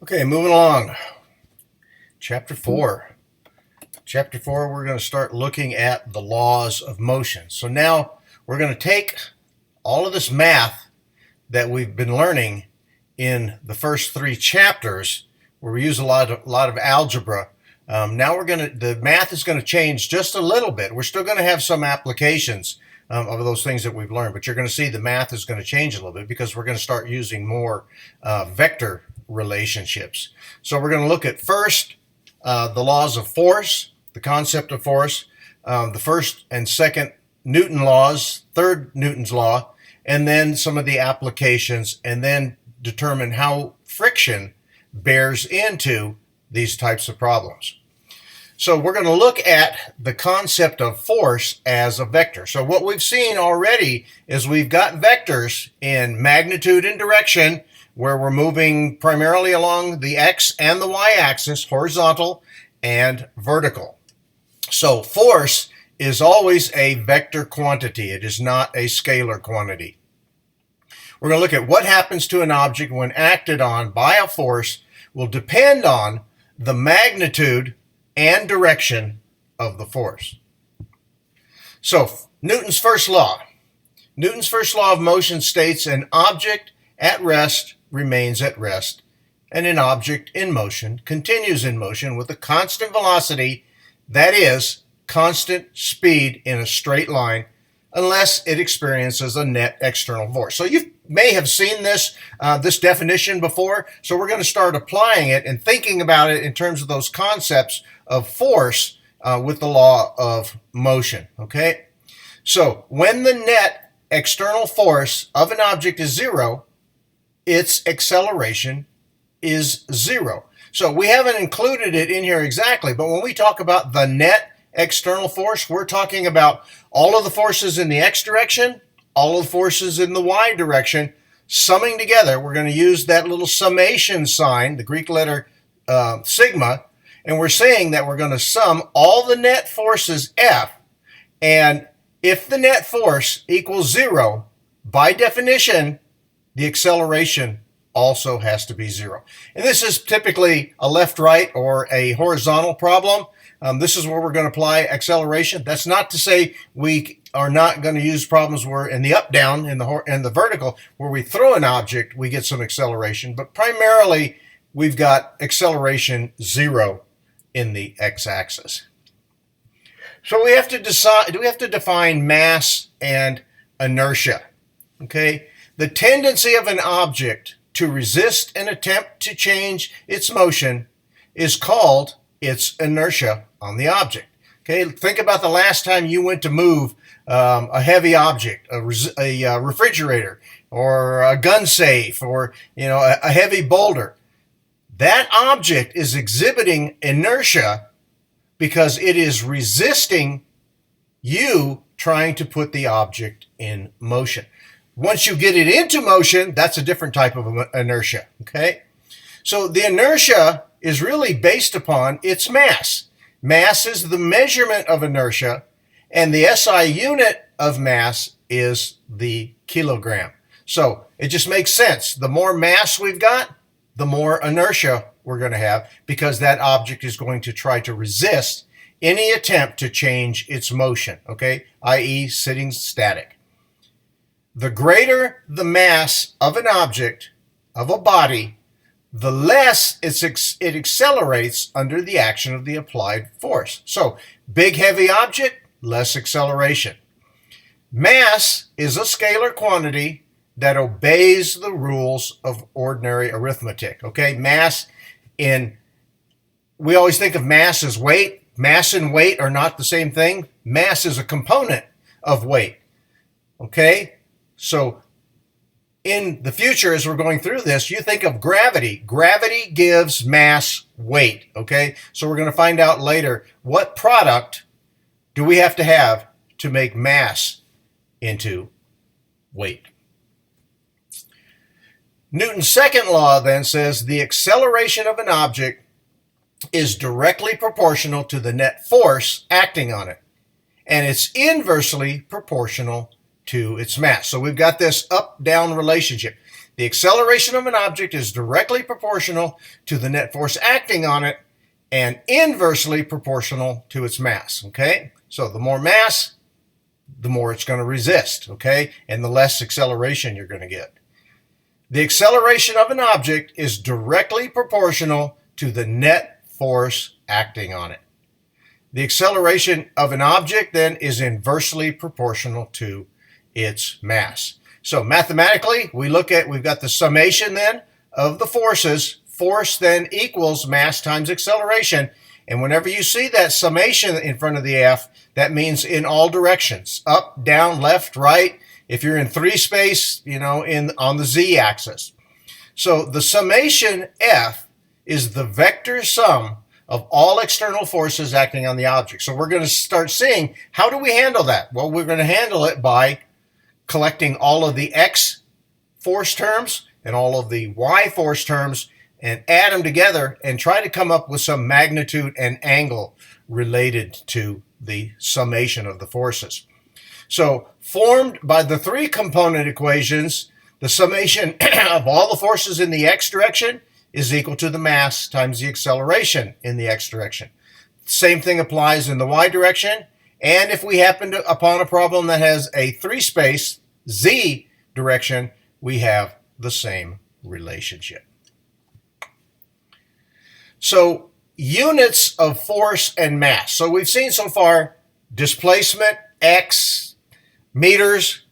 Okay, moving along. Chapter 4. Chapter 4, we're going to start looking at the laws of motion. So now we're going to take all of this math that we've been learning in the first 3 chapters, where we use a lot of algebra. Now the math is going to change just a little bit. We're still going to have some applications of those things that we've learned, but you're going to see the math is going to change a little bit because we're going to start using more vector relationships. So we're going to look at first the laws of force, the concept of force, the first and second Newton laws, third Newton's law, and then some of the applications, and then determine how friction bears into these types of problems. So we're going to look at the concept of force as a vector. So what we've seen already is we've got vectors in magnitude and direction, where we're moving primarily along the x and the y-axis, horizontal and vertical. So force is always a vector quantity. It is not a scalar quantity. We're going to look at what happens to an object when acted on by a force will depend on the magnitude and direction of the force. So Newton's first law. Newton's first law of motion states an object at rest remains at rest, and an object in motion continues in motion with a constant velocity, that is, constant speed in a straight line, unless it experiences a net external force. So you may have seen this definition before, so we're going to start applying it and thinking about it in terms of those concepts of force with the law of motion, okay? So when the net external force of an object is 0, its acceleration is 0. So we haven't included it in here exactly, but when we talk about the net external force, we're talking about all of the forces in the x direction, all of the forces in the y direction, summing together. We're going to use that little summation sign, the Greek letter sigma, and we're saying that we're going to sum all the net forces F, and if the net force equals 0, by definition, the acceleration also has to be 0. And this is typically a left-right or a horizontal problem. This is where we're going to apply acceleration. That's not to say we are not going to use problems where in the up-down, in the vertical, where we throw an object, we get some acceleration. But primarily, we've got acceleration 0 in the x-axis. So we have to decide, we have to define mass and inertia. Okay? The tendency of an object to resist an attempt to change its motion is called its inertia on the object. Okay, think about the last time you went to move a heavy object, a refrigerator, or a gun safe, or a heavy boulder. That object is exhibiting inertia because it is resisting you trying to put the object in motion. Once you get it into motion, that's a different type of inertia, okay? So the inertia is really based upon its mass. Mass is the measurement of inertia, and the SI unit of mass is the kilogram. So it just makes sense. The more mass we've got, the more inertia we're going to have, because that object is going to try to resist any attempt to change its motion, okay? i.e. sitting static. The greater the mass of an object, of a body, the less it accelerates under the action of the applied force. So, big heavy object, less acceleration. Mass is a scalar quantity that obeys the rules of ordinary arithmetic. Okay, we always think of mass as weight. Mass and weight are not the same thing. Mass is a component of weight. Okay? So in the future, as we're going through this, you think of gravity. Gravity gives mass weight, okay? So we're going to find out later what product do we have to make mass into weight. Newton's second law then says the acceleration of an object is directly proportional to the net force acting on it, and it's inversely proportional to its mass. So we've got this up-down relationship. The acceleration of an object is directly proportional to the net force acting on it and inversely proportional to its mass, okay? So the more mass, the more it's going to resist, okay? And the less acceleration you're going to get. The acceleration of an object is directly proportional to the net force acting on it. The acceleration of an object then is inversely proportional to its mass. So mathematically, we've got the summation then of the forces. Force then equals mass times acceleration. And whenever you see that summation in front of the F, that means in all directions, up, down, left, right. If you're in three space, on the z-axis. So the summation F is the vector sum of all external forces acting on the object. So we're going to start seeing, how do we handle that? Well, we're going to handle it by collecting all of the X force terms and all of the Y force terms and add them together and try to come up with some magnitude and angle related to the summation of the forces. So formed by the three component equations, the summation of all the forces in the X direction is equal to the mass times the acceleration in the X direction. Same thing applies in the Y direction. And if we happen upon a problem that has a three-space Z direction, we have the same relationship. So units of force and mass. So we've seen so far displacement, X, meters,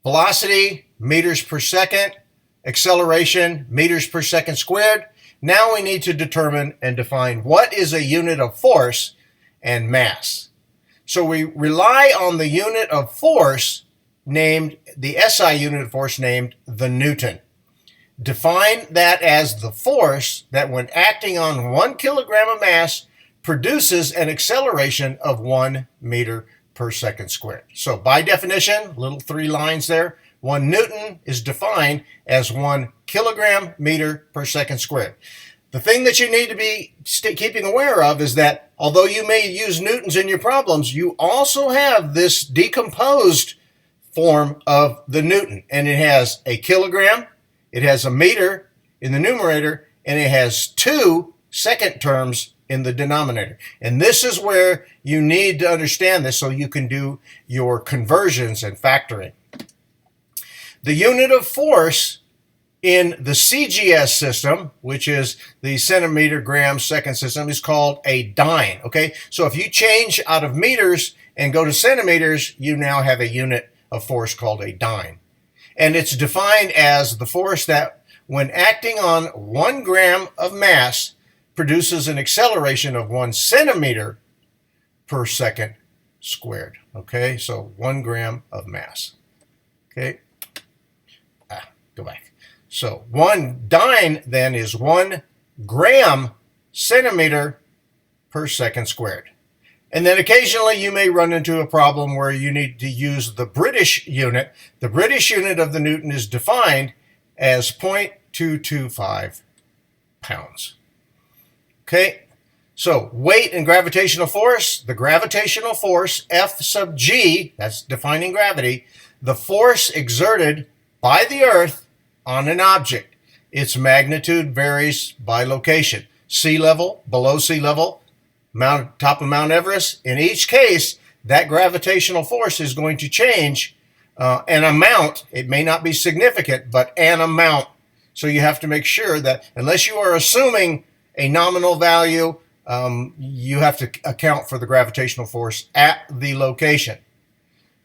velocity, meters per second, acceleration, meters per second squared. Now we need to determine and define what is a unit of force and mass. So we rely on the unit of force named, the SI unit of force named the Newton. Define that as the force that when acting on 1 kilogram of mass produces an acceleration of 1 meter per second squared. So by definition, little 3 lines there, 1 Newton is defined as 1 kilogram meter per second squared. The thing that you need to be keeping aware of is that although you may use Newtons in your problems, you also have this decomposed form of the Newton. And it has a kilogram, it has a meter in the numerator, and it has 2 second terms in the denominator. And this is where you need to understand this so you can do your conversions and factoring. The unit of force in the CGS system, which is the centimeter gram second system, is called a dyne. Okay, so if you change out of meters and go to centimeters, you now have a unit of force called a dyne. And it's defined as the force that when acting on 1 gram of mass produces an acceleration of 1 centimeter per second squared. Okay, so 1 gram of mass. Okay, go back. So 1 dyne then is 1 gram centimeter per second squared. And then occasionally you may run into a problem where you need to use the British unit. The British unit of the Newton is defined as 0.225 pounds. Okay, so weight and gravitational force. The gravitational force, F sub g, that's defining gravity, the force exerted by the Earth on an object. Its magnitude varies by location. Sea level, below sea level, top of Mount Everest. In each case, that gravitational force is going to change an amount. It may not be significant, but an amount. So you have to make sure that unless you are assuming a nominal value, you have to account for the gravitational force at the location.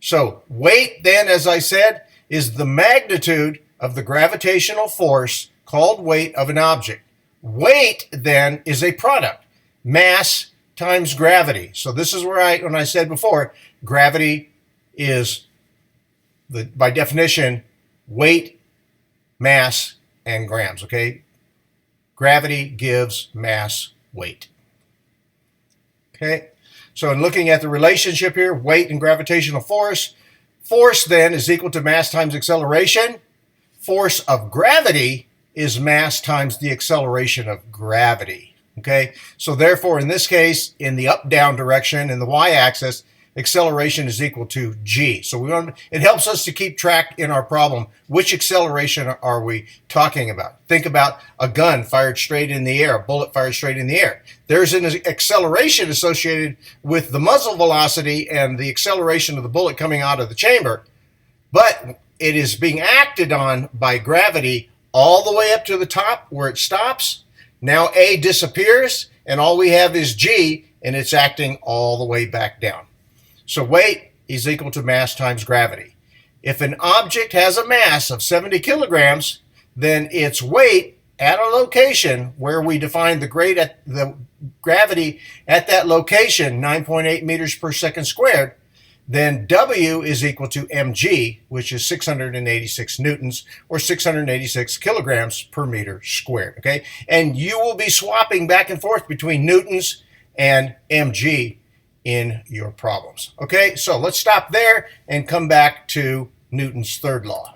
So weight then, as I said, is the magnitude of the gravitational force called weight of an object. Weight then is a product, mass times gravity. So this is where when I said before, gravity is by definition weight, mass, and grams. Okay, gravity gives mass weight. Okay, so in looking at the relationship here, weight and gravitational force, force then is equal to mass times acceleration. Force of gravity is mass times the acceleration of gravity. Okay, so therefore in this case, in the up-down direction, in the y-axis, acceleration is equal to g. So it helps us to keep track in our problem, which acceleration are we talking about. Think about a gun fired straight in the air, a bullet fired straight in the air. There's an acceleration associated with the muzzle velocity and the acceleration of the bullet coming out of the chamber, but it is being acted on by gravity all the way up to the top where it stops. Now A disappears, and all we have is g, and it's acting all the way back down. So weight is equal to mass times gravity. If an object has a mass of 70 kilograms, then its weight at a location where we define the gravity at that location, 9.8 meters per second squared, then W is equal to mg, which is 686 newtons, or 686 kilograms per meter squared, okay? And you will be swapping back and forth between newtons and mg in your problems. Okay, so let's stop there and come back to Newton's third law.